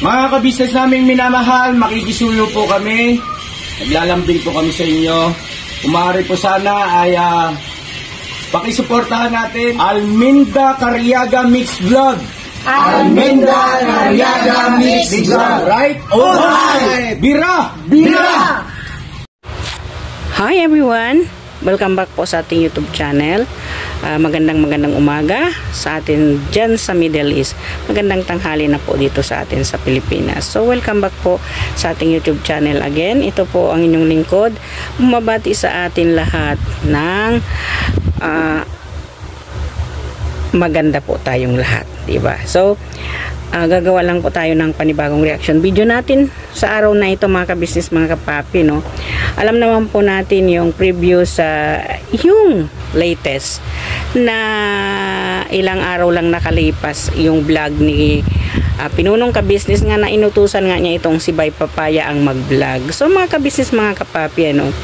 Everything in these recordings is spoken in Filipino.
Mga kabisnes naming minamahal, makikisuyo po kami. Naglalambing po kami sa inyo. Kumari po sana ay pakisuportahan natin Alminda Cariaga Mix Vlog. Alminda Cariaga Mix Vlog. Right? Alright! Bira! Bira! Hi everyone! Welcome back po sa ating YouTube channel. Magandang umaga sa atin dyan sa Middle East. Magandang tanghali na po dito sa atin sa Pilipinas. So welcome back po sa ating YouTube channel again. Ito po ang inyong lingkod. Bumabati sa atin lahat ng maganda po tayong lahat, diba? So gagawa lang po tayo ng panibagong reaction video natin sa araw na ito, mga kabisnes, mga kapapi, no? Alam naman po natin yung preview sa yung latest na ilang araw lang nakalipas, yung vlog ni pinunong kabisnes nga na inutusan nga niya itong si Bay Papaya ang mag-vlog. So mga kabisnes, mga kapapi, ano,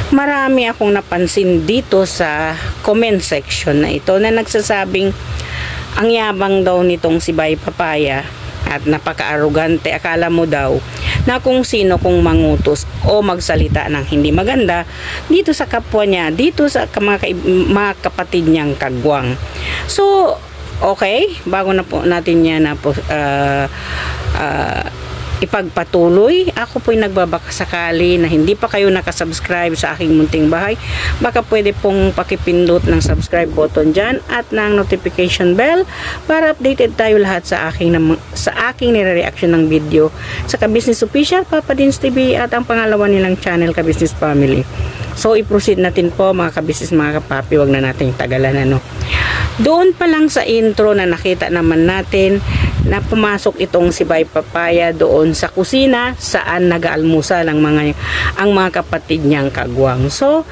marami akong napansin dito sa comment section na ito na nagsasabing ang yabang daw nitong si Bay Papaya at napaka-arrogante. Akala mo daw na kung sino kung mangutos o magsalita ng hindi maganda dito sa kapwa niya, dito sa mga kapatid niyang kagwang. So, okay, bago na po natin yan na po ipagpatuloy, ako po'y nagbabaka sakali na hindi pa kayo nakasubscribe sa aking munting bahay, baka pwede pong pakipindot ng subscribe button dyan at ng notification bell para updated tayo lahat sa aking nire-reaction ng video sa Kabisnes Official, Papa Dins TV at ang pangalawa nilang channel, Kabisnes Family. So i-proceed natin po, mga kabisnes, mga kapapi, wag na nating tagalan, ano. Doon pa lang sa intro na nakita naman natin na pumasok itong si Bay Papaya doon sa kusina saan nag-aalmusal ang mga kapatid niyang kagwang. So,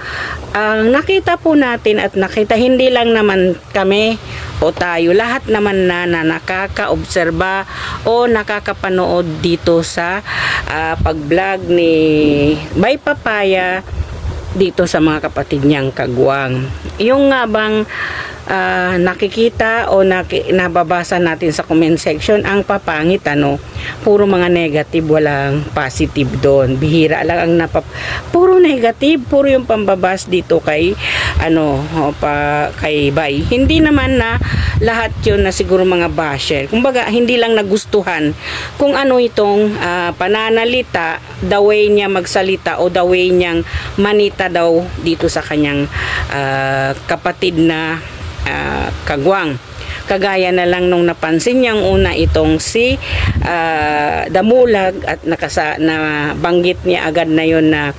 ang nakita po natin at nakita, hindi lang naman kami o tayo, lahat naman na nakaka-obserba o nakakapanood dito sa pag-vlog ni Bay Papaya dito sa mga kapatid niyang kagwang. Yung nga bang nakikita o nababasa natin sa comment section, ang papangit, ano, puro mga negative, walang positive doon. Bihira lang ang puro negative, puro yung pambabas dito kay kay Bay. Hindi naman na lahat yun na siguro mga basher. Kumbaga, hindi lang nagustuhan kung ano itong pananalita, the way niya magsalita o the way niyang manita daw dito sa kanyang kapatid na kagwang. Kagaya na lang nung napansin niyang una itong si Damulag at banggit niya agad na yon na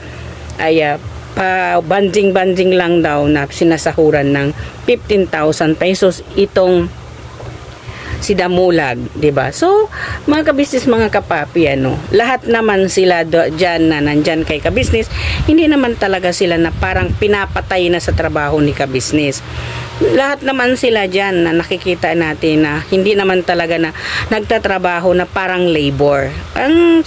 ay banjing lang daw na sinasahuran ng 15,000 pesos itong si Damulag, 'di ba? So, mga kabisnes, mga kapapi, ano, lahat naman sila diyan na nandyan kay kabisnes, hindi naman talaga sila na parang pinapatay na sa trabaho ni kabisnes. Lahat naman sila diyan na nakikita natin na hindi naman talaga na nagtatrabaho na parang labor. Ang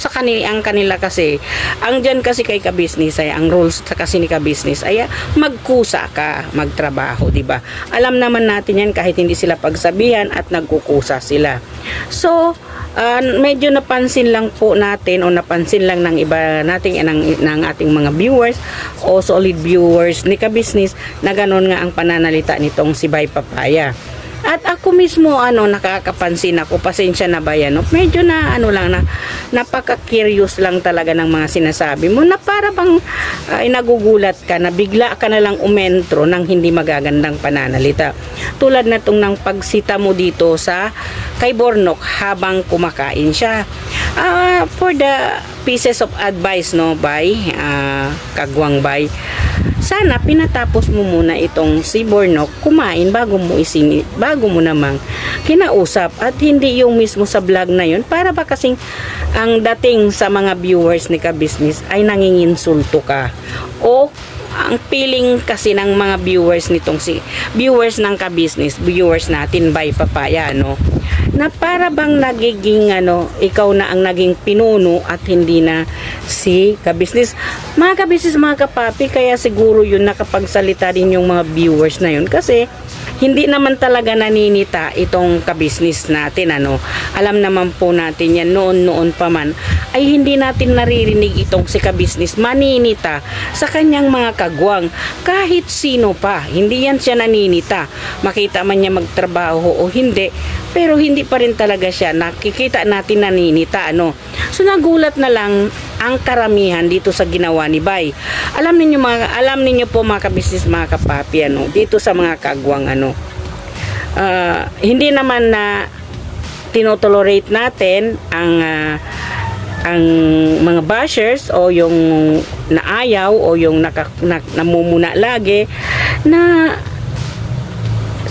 kanila kasi, ang diyan kasi kay kabisnes ay ang rules sa kasi ni kabisnes ay magkusa ka, magtrabaho, 'di ba? Alam naman natin 'yan kahit hindi sila pagsabihan at nagkukusa sila. So, medyo napansin lang po natin o napansin lang ng iba nating ng ating mga viewers o solid viewers ni kabisnes na ganoon nga ang pananalita nitong si Bay Papaya. At ako mismo, nakakapansin ako, pasensya na ba yan? Medyo na, napaka-curious lang talaga ng mga sinasabi mo na para bang nagugulat ka na bigla ka na lang umentro ng hindi magagandang pananalita. Tulad na itong ng pagsita mo dito sa kay Bornok habang kumakain siya. For the pieces of advice, no, Bay, kagwang Bay, sana pinatapos mo muna itong si Bornok kumain bago mo namang kinausap at hindi yung mismo sa vlog na yun, para ba kasing ang dating sa mga viewers ni kabisnes ay nanginginsulto ka o ang feeling kasi ng mga viewers viewers ng kabisnes, viewers natin Bay Papaya, no, na para bang nagiging ikaw na ang naging pinuno at hindi na si kabisnes. Mga kabisnes, mga kapapi, kaya siguro yun nakapagsalita din yung mga viewers na yun kasi hindi naman talaga naninita itong kabisnis natin, ano. Alam naman po natin yan, noon pa man ay hindi natin naririnig itong si kabisnis maninita sa kanyang mga kagwang. Kahit sino pa, hindi yan siya naninita. Makita man niya magtrabaho o hindi, pero hindi pa rin talaga siya nakikita natin naninita, ano. So nagulat na lang ang karamihan dito sa ginawa ni Bay. Alam ninyo po mga kabisnis, mga kapapi, ano, dito sa mga kagwang, ano, hindi naman na tinotolerate natin ang mga bashers o yung naayaw o yung namumuna lagi na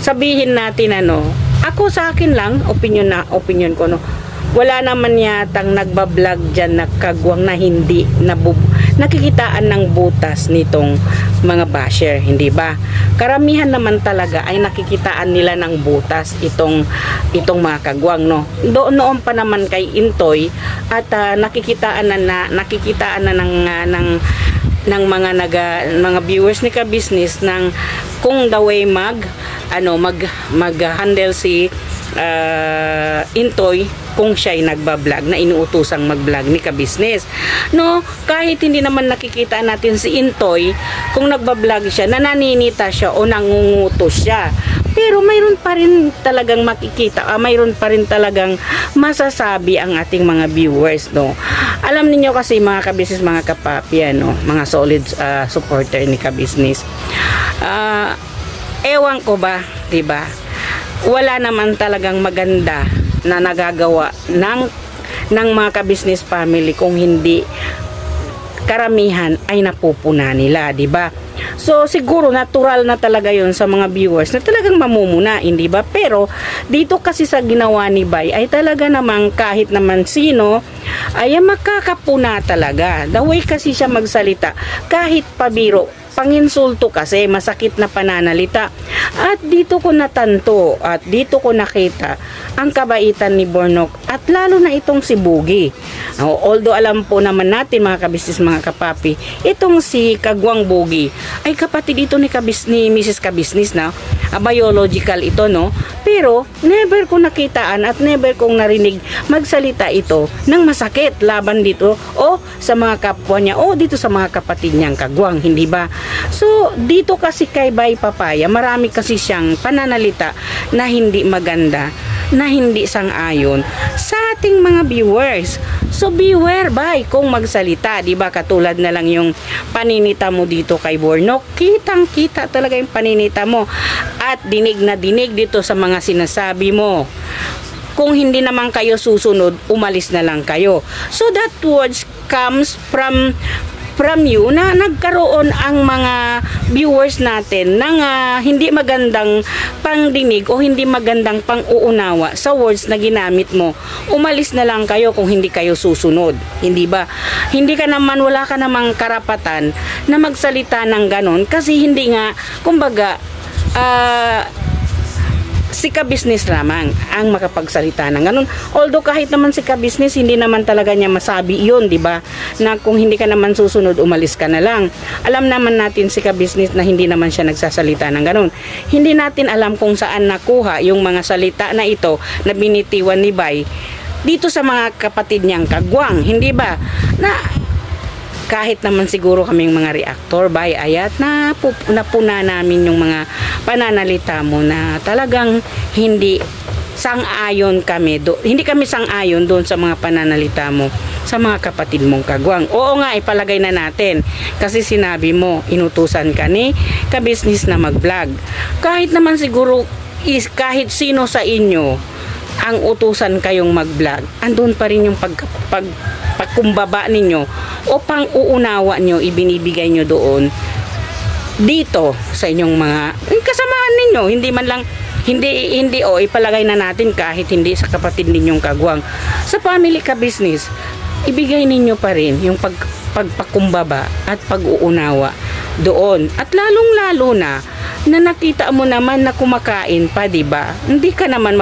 sabihin natin, ano, ako sa akin lang, opinion ko, no, wala naman yatang nagbablog dyan na kagwang na hindi nakikitaan ng butas nitong mga basher, hindi ba? Karamihan naman talaga ay nakikitaan nila ng butas itong mga kagwang, no. Noon pa naman kay Intoy at nakikitaan na ng mga viewers ni ka-business ng kung the way mag-handle si Intoy kung siya'y nagbablog, na inuutosang mag-vlog ni ka-business, no. Kahit hindi naman nakikita natin si Intoy kung nagbablog siya, nananinita siya o nangungutos siya, pero mayroon pa rin talagang makikita, mayroon pa rin talagang masasabi ang ating mga viewers, no. Alam niyo kasi mga ka-business, mga kapapi, no, mga solid supporter ni ka-business, ewan ko ba, diba, wala naman talagang maganda na nagagawa ng mga ka-business family kung hindi karamihan ay napupuna nila, di ba? So siguro natural na talaga 'yon sa mga viewers na talagang mamumuna, hindi ba? Pero dito kasi sa ginawa ni Bay ay talaga namang kahit naman sino ay makakapuna talaga. The way kasi siya magsalita, kahit pabiro, panginsulto kasi, masakit na pananalita. At dito ko natanto at dito ko nakita ang kabaitan ni Bornok at lalo na itong si Bugi. Although alam po naman natin mga kabisnes, mga kapapi, itong si Kagwang Bugi ay kapatid dito ni Mrs. Kabisnes, na biological ito, no. Pero never ko nakitaan at never kong narinig magsalita ito ng masakit laban dito o sa mga kapwa niya o dito sa mga kapatid niyang kagwang, hindi ba? So dito kasi kay Bay Papaya, marami kasi siyang pananalita na hindi maganda, na hindi sang-ayon sa ating mga viewers. So beware, Bay, kung magsalita, di ba? Katulad na lang yung paninita mo dito kay Bornok, kitang-kita talaga yung paninita mo at dinig na dinig dito sa mga sinasabi mo. Kung hindi naman kayo susunod, umalis na lang kayo. So that words comes from you na nagkaroon ang mga viewers natin ng hindi magandang pangdinig o hindi magandang pang-uunawa sa words na ginamit mo. Umalis na lang kayo kung hindi kayo susunod, hindi ba? Hindi ka naman, wala ka namang karapatan na magsalita ng ganon kasi hindi nga, kumbaga, si ka-business lamang ang makapagsalita ng ganun. Although kahit naman si ka-business, hindi naman talaga niya masabi yun, di ba? Na kung hindi ka naman susunod, umalis ka na lang. Alam naman natin si ka-business na hindi naman siya nagsasalita ng ganun. Hindi natin alam kung saan nakuha yung mga salita na ito na binitiwan ni Bay dito sa mga kapatid niyang kagwang, hindi ba? Na kahit naman siguro kaming mga reactor, Bay, ayat napuna namin yung mga pananalita mo na talagang hindi sang-ayon kami hindi kami sang-ayon doon sa mga pananalita mo sa mga kapatid mong kagwang. Oo nga, ipalagay na natin kasi sinabi mo inutusan ka ni ka-business na mag-vlog. Kahit naman siguro kahit sino sa inyo ang utusan kayong mag-vlog, andun pa rin yung pagkumbaba ninyo o pang-uunawa nyo, ibinibigay nyo doon dito sa inyong mga kasamahan ninyo. Hindi man lang, hindi ipalagay na natin kahit hindi sa kapatid ninyong kagwang, sa family ka-business, ibigay ninyo pa rin yung pagpakumbaba at pag-uunawa doon. At lalong-lalo na nakita mo naman na kumakain pa, di ba? Hindi ka naman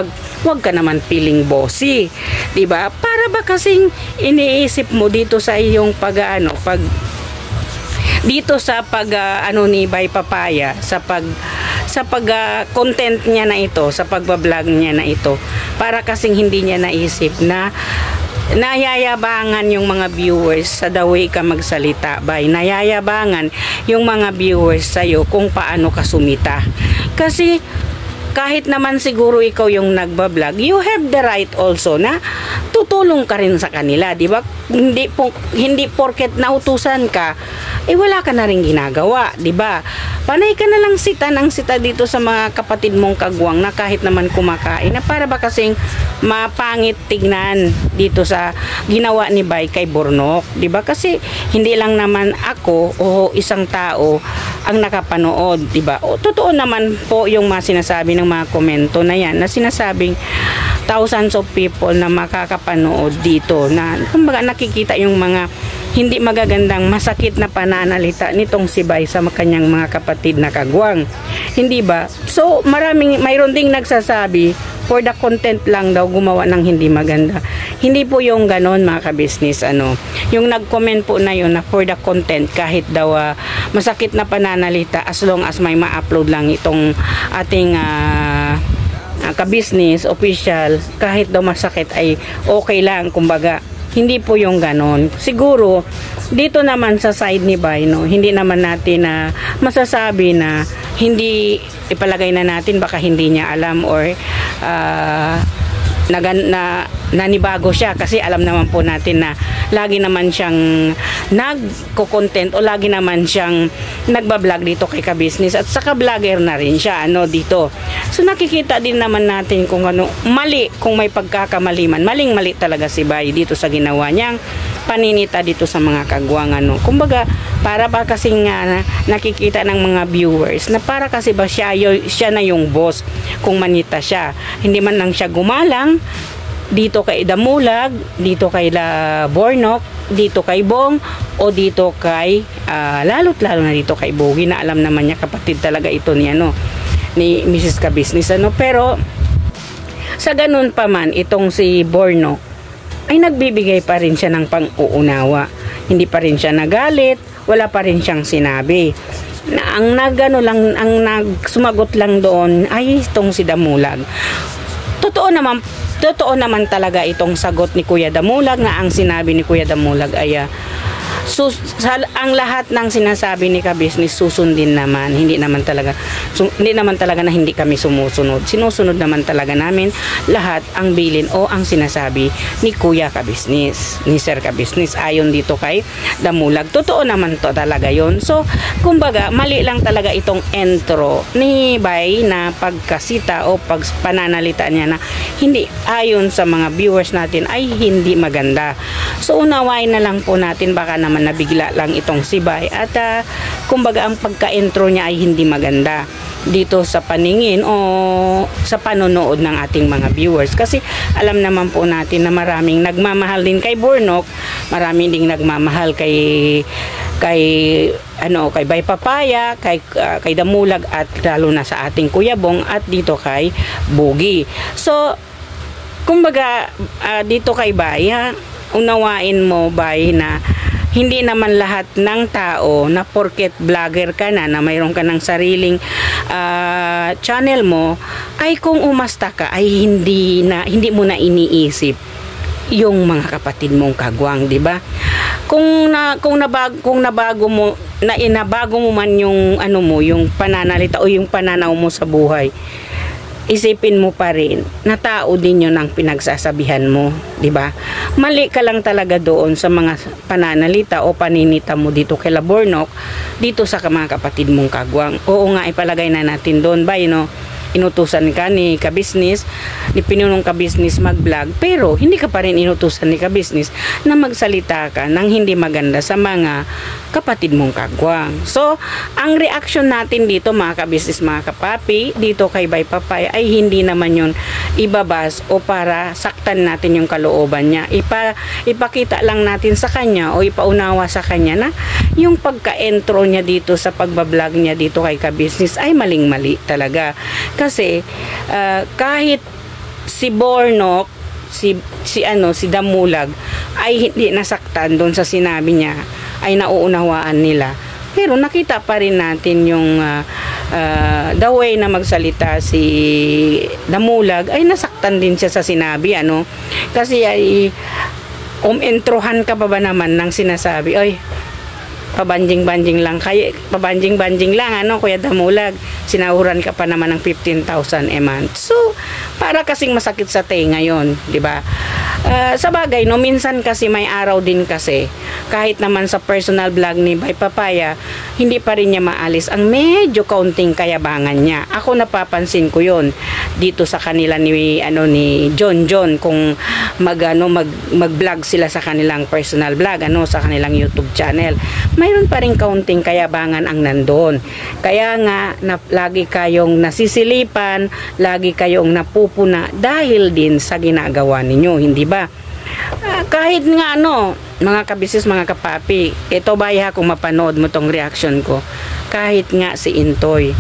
huwag ka naman feeling bossy, di ba? Para ba kasing iniisip mo dito sa iyong dito sa ni Bay Papaya sa content niya na ito, sa pagbablog niya na ito, para kasing hindi niya naisip na nayayabangan yung mga viewers sa the way ka magsalita, bay. Nayayabangan yung mga viewers sa'yo kung paano ka sumita. Kasi kahit naman siguro ikaw yung nagbablog, you have the right also na tutulong ka rin sa kanila, di ba? Hindi porket nautusan ka, wala ka na rin ginagawa, di ba? Panay ka na lang sita ng sita dito sa mga kapatid mong kagwang na kahit naman kumakain, na para ba kasing mapangit tignan dito sa ginawa ni Bay kay Bornok, di ba? Kasi hindi lang naman ako o isang tao ang nakapanood, di ba? O, totoo naman po yung mga sinasabi ng mga komento na yan, na sinasabing thousands of people na makakapanood dito, na kumbaga nakikita yung mga hindi magagandang, masakit na pananalita nitong si Bay sa kanyang mga kapatid na kagwang, hindi ba? So mayroon ding nagsasabi for the content lang daw gumawa ng hindi maganda. Hindi po yung ganon, mga ka-business. Yung nag-comment po na yun na for the content, kahit daw masakit na pananalita, as long as may ma-upload lang itong ating ka-business official, kahit daw masakit ay okay lang, kumbaga. Hindi po yung ganon. Siguro dito naman sa side ni Bay, hindi naman natin masasabi na hindi, ipalagay na natin baka hindi niya alam or nanibago siya, kasi alam naman po natin na lagi naman siyang nagko-content o lagi naman siyang nagbablog dito kay ka-business, at saka vlogger na rin siya dito. So nakikita din naman natin kung mali, kung may pagkakamali man, maling-mali talaga si Bay dito sa ginawa niyang paninita dito sa mga kagwang. Kumbaga para ba kasing nakikita ng mga viewers na para kasi ba siya na yung boss kung manita siya, hindi man lang siya gumalang dito kay Damulag, dito kay Bornok, dito kay Bong, o dito kay lalo't lalo na dito kay Bogie, na alam naman niya kapatid talaga ito ni Mrs. Ka-Business. Pero sa ganun pa man, itong si Bornok ay nagbibigay pa rin siya ng pang-uunawa, hindi pa rin siya nagalit, wala pa rin siyang sinabi. Ang nagsumagot lang doon ay itong si Damulag. Totoo naman talaga itong sagot ni Kuya Damulag, na ang sinabi ni Kuya Damulag ay ang lahat ng sinasabi ni Ka-Business susundin naman. Hindi naman talaga na hindi kami sumusunod. Sinusunod naman talaga namin lahat ang bilin o ang sinasabi ni Kuya Ka-Business, ni Sir Ka-Business, ayon dito kay Damulag. Totoo naman to talaga yon. So kumbaga mali lang talaga itong intro ni Bay na pagkasita o pananalita niya na hindi ayon sa mga viewers natin ay hindi maganda. So unawain na lang po natin, baka naman nabigla lang itong si Bay, at kumbaga ang pagka-intro niya ay hindi maganda dito sa paningin o sa panonood ng ating mga viewers, kasi alam naman po natin na maraming nagmamahal din kay Bornok, maraming ding nagmamahal kay Bay Papaya, kay Damulag, at lalo na sa ating Kuya Bong, at dito kay Bogie. So kumbaga dito kay Bay, unawain mo, Bay, na hindi naman lahat ng tao na porket vlogger ka na mayroon ka ng sariling channel mo, ay kung umasta ka ay hindi mo na iniisip yung mga kapatid mong kagwang, di ba? Kung nabago mo man yung yung pananalita o yung pananaw mo sa buhay, isipin mo pa rin na tao din yun ang pinagsasabihan mo, di ba? Mali ka lang talaga doon sa mga pananalita o paninita mo dito kay Bornok, dito sa mga kapatid mong kagwang. Oo nga, ipalagay na natin doon, Bay, inutusan ka ni Ka-Business, ni Pinunong Ka-Business mag-vlog, pero hindi ka pa rin inutusan ni Ka-Business na magsalita ka ng hindi maganda sa mga kapatid mong kagwang. So, ang reaction natin dito, mga Ka-Business, mga kapapi, dito kay Bay Papay, ay hindi naman yun ibabas o para saktan natin yung kalooban niya. Ipakita lang natin sa kanya o ipaunawa sa kanya na yung pagka-intro niya dito sa pagbablog niya dito kay Ka-Business ay maling-mali talaga. Kasi kahit si Bornok, si Damulag ay hindi nasaktan doon sa sinabi niya, ay nauunawaan nila. Pero nakita pa rin natin yung the way na magsalita si Damulag ay nasaktan din siya sa sinabi, ano, kasi ay introhan ka pa ba naman ng sinasabi, oy, pabanjing-banjing lang kaya, pabanjing-banjing lang, ano, Kuya Damulag, sinahuran ka pa naman ng 15,000 a month. So para kasing masakit sa tenga yon, di ba? Sa bagay, no, minsan kasi may araw din kasi kahit naman sa personal vlog ni Bay Papaya, hindi pa rin niya maalis ang medyo kaunting kayabangan niya. Ako napapansin ko yon dito sa kanila ni John kung mag-vlog sila sa kanilang personal vlog, sa kanilang YouTube channel. Mayroon pa rin kaunting kayabangan ang nandoon. Kaya nga lagi kayong nasisilipan, lagi kayong napupuna dahil din sa ginagawa ninyo, hindi ba? Kahit nga mga kabisis, mga kapapi, ito baya kung mapanood mo tong reaction ko, kahit nga si Intoy,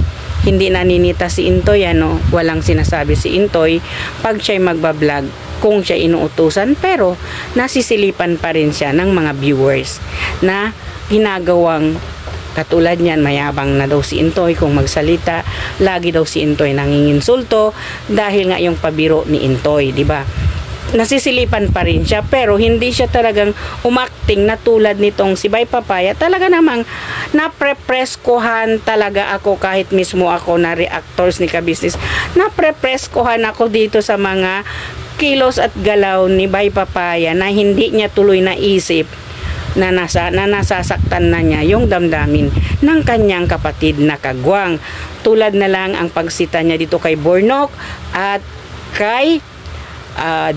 hindi naninita si Intoy, walang sinasabi si Intoy pag siya'y magbablog kung siya inuutusan, pero nasisilipan pa rin siya ng mga viewers na ginagawang katulad niyan. Mayabang na daw si Intoy kung magsalita, lagi daw si Intoy nanginginsulto dahil nga yung pabiro ni Intoy, di ba? Nasisilipan pa rin siya, pero hindi siya talagang umakting na tulad nitong si Bay Papaya. Talaga namang naprepreskohan talaga ako, kahit mismo ako na reactors ni Kabisnes, naprepreskohan ako dito sa mga kilos at galaw ni Bay Papaya na hindi niya tuloy naisip na nasasaktan na niya yung damdamin ng kanyang kapatid na kagwang. Tulad na lang ang pagsita niya dito kay Bornok at kay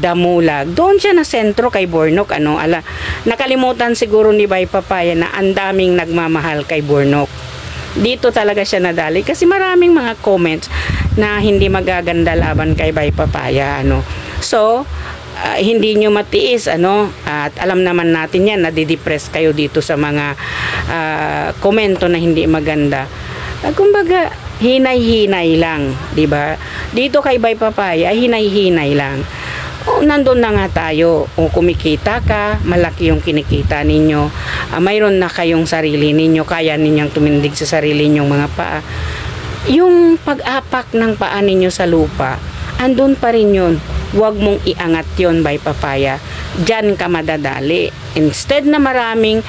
Damulag. Doon siya na sentro kay Bornok, nakalimutan siguro ni Bay Papaya na ang daming nagmamahal kay Bornok. Dito talaga siya nadali kasi maraming mga comments na hindi magaganda laban kay Bay Papaya, So hindi nyo matiis, at alam naman natin yan, nadidepress kayo dito sa mga komento na hindi maganda. Kumbaga hinay-hinay lang, di ba? Dito kay Bay Papaya, hinay-hinay lang. Nandun na nga tayo, kumikita ka, malaki yung kinikita ninyo, mayroon na kayong sarili ninyo, kaya ninyong tumindig sa sarili ninyong mga paa. Yung pag-apak ng paa ninyo sa lupa, andun pa rin yun. Huwag mong iangat yun, Bay Papaya. Diyan ka madadali. Instead na maraming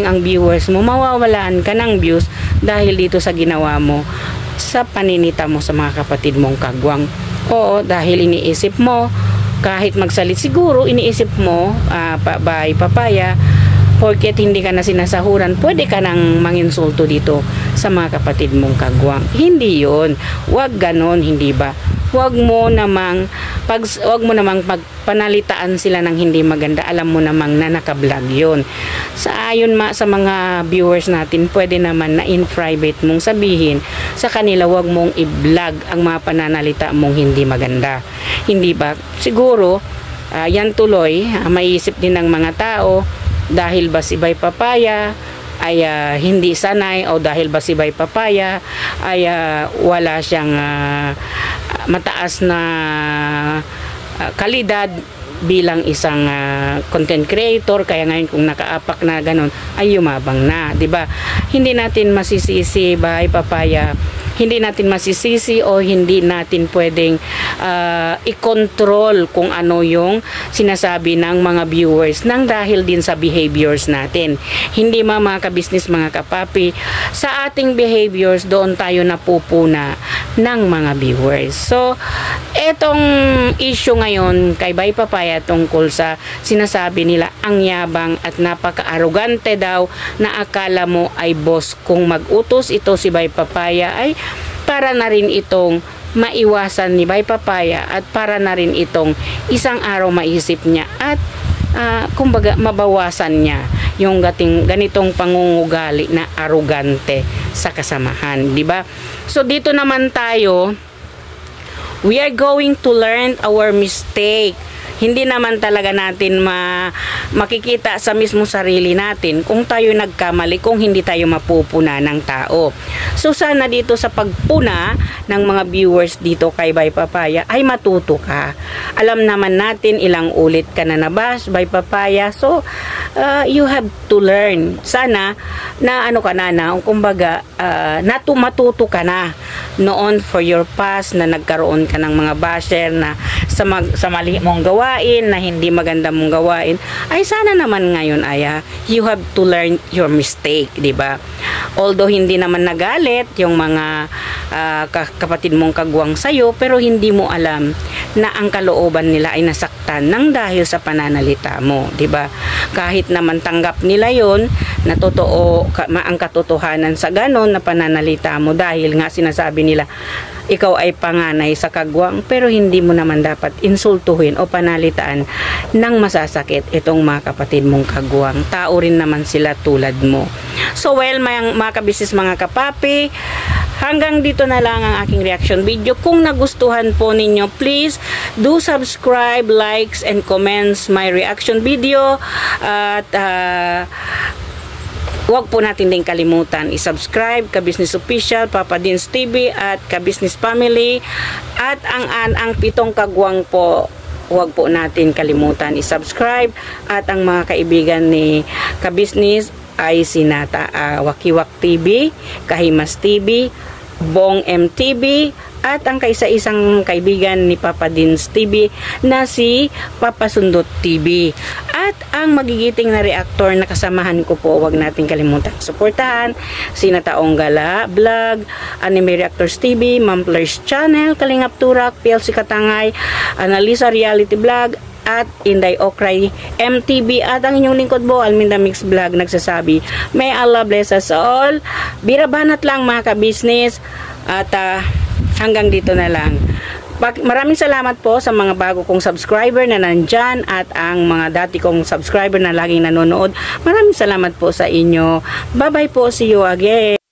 ang viewers mo, mawawalaan ka ng views dahil dito sa ginawa mo, sa paninita mo sa mga kapatid mong kagwang. Oo, dahil iniisip mo, kahit magsalit siguro, iniisip mo, Bay Papaya, porket hindi ka na sinasahuran, pwede ka nang manginsulto dito sa mga kapatid mong kagwang. Hindi yun. Huwag ganon, hindi ba? Huwag mo namang pagpanalitaan sila ng hindi maganda. Alam mo namang na nakablog yun. Sa mga viewers natin, pwede naman na in private mong sabihin sa kanila, huwag mong i-vlog ang mga pananalita mong hindi maganda. Hindi ba? Siguro, yan tuloy, maiisip din ng mga tao, dahil ba si Bay Papaya ay hindi sanay, o dahil ba si Bay Papaya ay wala siyang mataas na kalidad bilang isang content creator, kaya ngayon kung nakaapak na ganon ay yumabang na, di ba? Hindi natin masisisi, Bay Papaya, hindi natin masisisi o hindi natin pwedeng i-control kung ano yung sinasabi ng mga viewers nang dahil din sa behaviors natin. Hindi mga kabisnes, mga kapapi, sa ating behaviors doon tayo napupuna ng mga viewers. So, etong issue ngayon kay Bay Papaya tungkol sa sinasabi nila ang yabang at napaka-arugante daw na akala mo ay boss. Kung mag-utos ito si Bay Papaya ay para na rin itong maiwasan ni Bay Papaya at para na rin itong isang araw maisip niya at kumbaga mabawasan niya yung ganitong pangungugali na arugante sa kasamahan, di ba? So dito naman tayo, we are going to learn our mistake. hindi naman talaga natin makikita sa mismo sarili natin kung tayo nagkamali, kung hindi tayo mapupuna ng tao. So sana dito sa pagpuna ng mga viewers dito kay Bay Papaya ay matuto ka. Alam naman natin ilang ulit ka na nabash Bay Papaya, so you have to learn. Sana na ano ka na, kumbaga matuto ka na noon for your past na nagkaroon ka ng mga basher na sa mali mong gawain, na hindi maganda mong gawain, ay sana naman ngayon ay you have to learn your mistake, di ba? Although hindi naman nagalit yung mga kapatid mong kagwang sa'yo, pero hindi mo alam na ang kalooban nila ay nasaktan ng dahil sa pananalita mo, di ba? Kahit naman tanggap nila yon na totoo, ang katotohanan sa ganon na pananalita mo, dahil nga sinasabi nila ikaw ay panganay sa kagwang, pero hindi mo naman dapat insultuhin o panalitaan ng masasakit itong mga kapatid mong kagwang. Tao rin naman sila tulad mo. So well, mga kabisnes, mga kapapi, hanggang dito na lang ang aking reaction video. Kung nagustuhan po ninyo, please do subscribe, likes, and comments my reaction video. At huwag po natin din kalimutan i-subscribe Kabisnes Official, Papa Dins TV at Kabisnes Family. At ang pitong kagwang po, huwag po natin kalimutan i-subscribe. At ang mga kaibigan ni Kabisnes ay sinata Wakiwak TV, Kahimas TV, Bong MTV, at ang kaisa-isang kaibigan ni Papa Dins TV na si Papa Sundot TV. At ang magigiting na reactor na kasamahan ko po, huwag natin kalimutan suportahan, Sina Taong Gala Vlog, Anime Reactors TV, Mamplers Channel, Kalingap Turak, PLC Katangay, Analisa Reality Vlog, at Inday Okray MTV. At ang inyong lingkod po, Alminda Mix Vlog, nagsasabi, may Allah bless us all. Birabanat lang mga kabisnes. At hanggang dito na lang. Maraming salamat po sa mga bago kong subscriber na nandyan, at ang mga dati kong subscriber na laging nanonood. Maraming salamat po sa inyo. Bye bye po. See you again.